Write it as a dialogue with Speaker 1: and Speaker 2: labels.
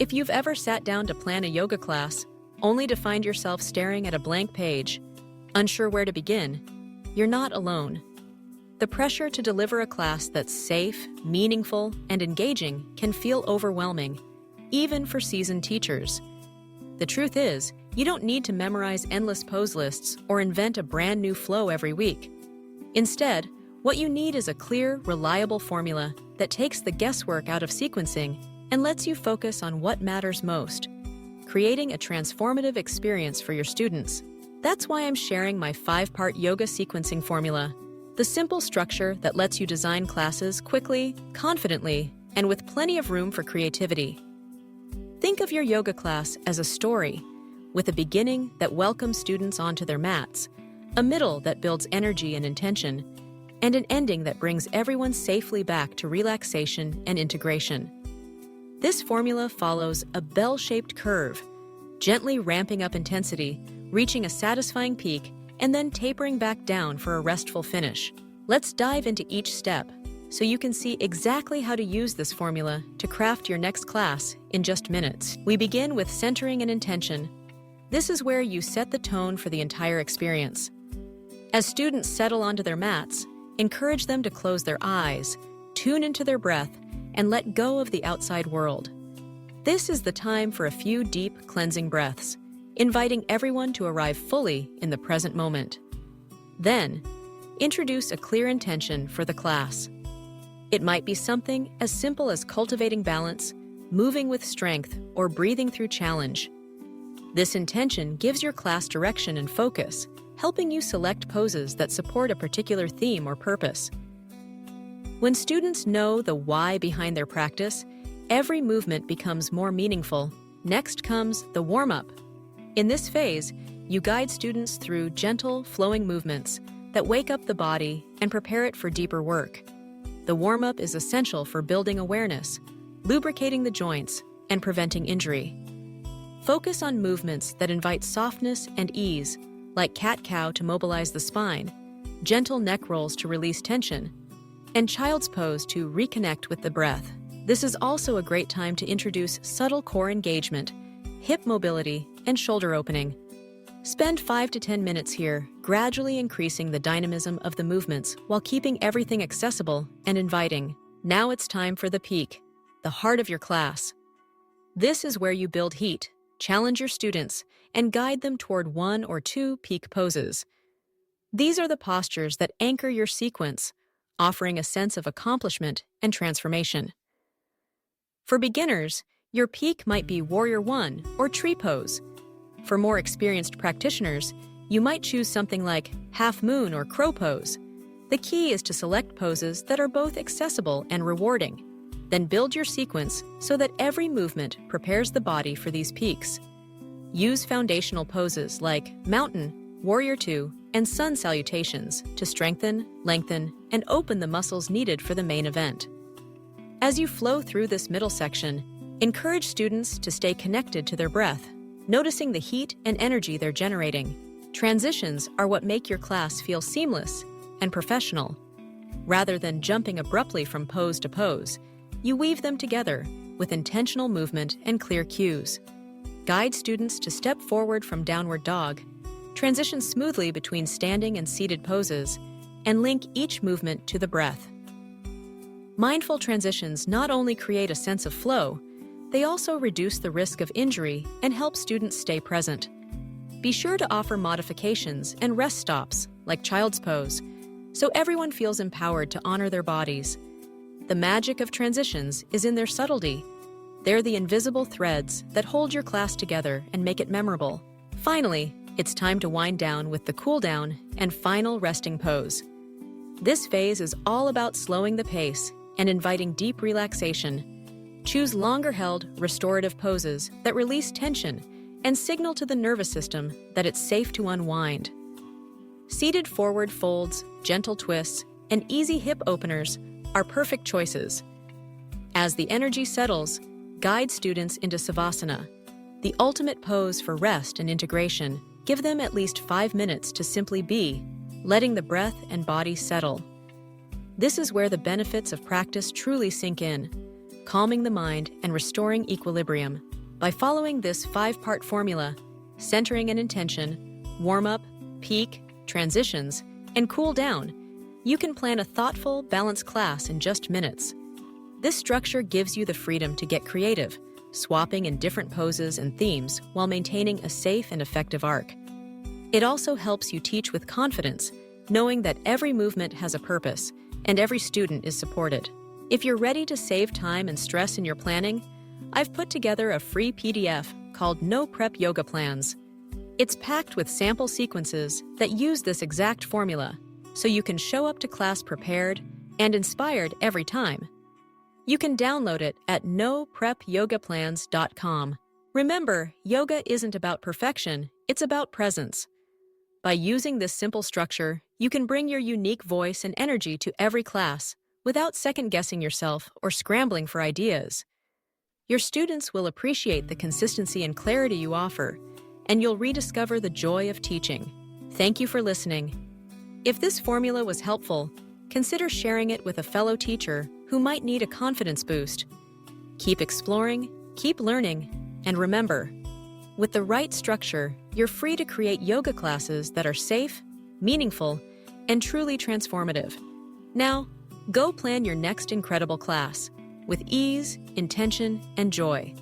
Speaker 1: If you've ever sat down to plan a yoga class, only to find yourself staring at a blank page, unsure where to begin, you're not alone. The pressure to deliver a class that's safe, meaningful, and engaging can feel overwhelming, even for seasoned teachers. The truth is, you don't need to memorize endless pose lists or invent a brand new flow every week. Instead, what you need is a clear, reliable formula that takes the guesswork out of sequencing and lets you focus on what matters most, creating a transformative experience for your students. That's why I'm sharing my 5-part yoga sequencing formula, the simple structure that lets you design classes quickly, confidently, and with plenty of room for creativity. Think of your yoga class as a story, with a beginning that welcomes students onto their mats, a middle that builds energy and intention, and an ending that brings everyone safely back to relaxation and integration. This formula follows a bell-shaped curve, gently ramping up intensity, reaching a satisfying peak, and then tapering back down for a restful finish. Let's dive into each step so you can see exactly how to use this formula to craft your next class in just minutes. We begin with centering and intention. This is where you set the tone for the entire experience. As students settle onto their mats, encourage them to close their eyes, tune into their breath, and let go of the outside world. This is the time for a few deep, cleansing breaths, inviting everyone to arrive fully in the present moment. Then, introduce a clear intention for the class. It might be something as simple as cultivating balance, moving with strength, or breathing through challenge. This intention gives your class direction and focus, helping you select poses that support a particular theme or purpose. When students know the why behind their practice, every movement becomes more meaningful. Next comes the warm-up. In this phase, you guide students through gentle, flowing movements that wake up the body and prepare it for deeper work. The warm-up is essential for building awareness, lubricating the joints, and preventing injury. Focus on movements that invite softness and ease, like cat-cow to mobilize the spine, gentle neck rolls to release tension, and child's pose to reconnect with the breath. This is also a great time to introduce subtle core engagement, hip mobility, and shoulder opening. Spend 5 to 10 minutes here, gradually increasing the dynamism of the movements while keeping everything accessible and inviting. Now it's time for the peak, the heart of your class. This is where you build heat, challenge your students, and guide them toward 1 or 2 peak poses. These are the postures that anchor your sequence, offering a sense of accomplishment and transformation. For beginners, your peak might be Warrior 1 or Tree Pose. For more experienced practitioners, you might choose something like Half Moon or Crow Pose. The key is to select poses that are both accessible and rewarding. Then build your sequence so that every movement prepares the body for these peaks. Use foundational poses like Mountain, Warrior 2, and Sun Salutations to strengthen, lengthen, and open the muscles needed for the main event. As you flow through this middle section, encourage students to stay connected to their breath, noticing the heat and energy they're generating. Transitions are what make your class feel seamless and professional. Rather than jumping abruptly from pose to pose, you weave them together with intentional movement and clear cues. Guide students to step forward from downward dog, transition smoothly between standing and seated poses, and link each movement to the breath. Mindful transitions not only create a sense of flow, they also reduce the risk of injury and help students stay present. Be sure to offer modifications and rest stops, like child's pose, so everyone feels empowered to honor their bodies. The magic of transitions is in their subtlety. They're the invisible threads that hold your class together and make it memorable. Finally, it's time to wind down with the cool down and final resting pose. This phase is all about slowing the pace and inviting deep relaxation. Choose longer-held, restorative poses that release tension and signal to the nervous system that it's safe to unwind. Seated forward folds, gentle twists, and easy hip openers are perfect choices. As the energy settles, guide students into Savasana, the ultimate pose for rest and integration. Give them at least 5 minutes to simply be, letting the breath and body settle. This is where the benefits of practice truly sink in, calming the mind and restoring equilibrium. By following this 5-part formula, centering an intention, warm-up, peak, transitions, and cool down, you can plan a thoughtful, balanced class in just minutes. This structure gives you the freedom to get creative, swapping in different poses and themes while maintaining a safe and effective arc. It also helps you teach with confidence, knowing that every movement has a purpose and every student is supported. If you're ready to save time and stress in your planning, I've put together a free PDF called No Prep Yoga Plans. It's packed with sample sequences that use this exact formula, so you can show up to class prepared and inspired every time. You can download it at noprepyogaplans.com. Remember, yoga isn't about perfection, it's about presence. By using this simple structure, you can bring your unique voice and energy to every class without second-guessing yourself or scrambling for ideas. Your students will appreciate the consistency and clarity you offer, and you'll rediscover the joy of teaching. Thank you for listening. If this formula was helpful, consider sharing it with a fellow teacher who might need a confidence boost. Keep exploring, keep learning, and remember, with the right structure, you're free to create yoga classes that are safe, meaningful, and truly transformative. Now, go plan your next incredible class with ease, intention, and joy.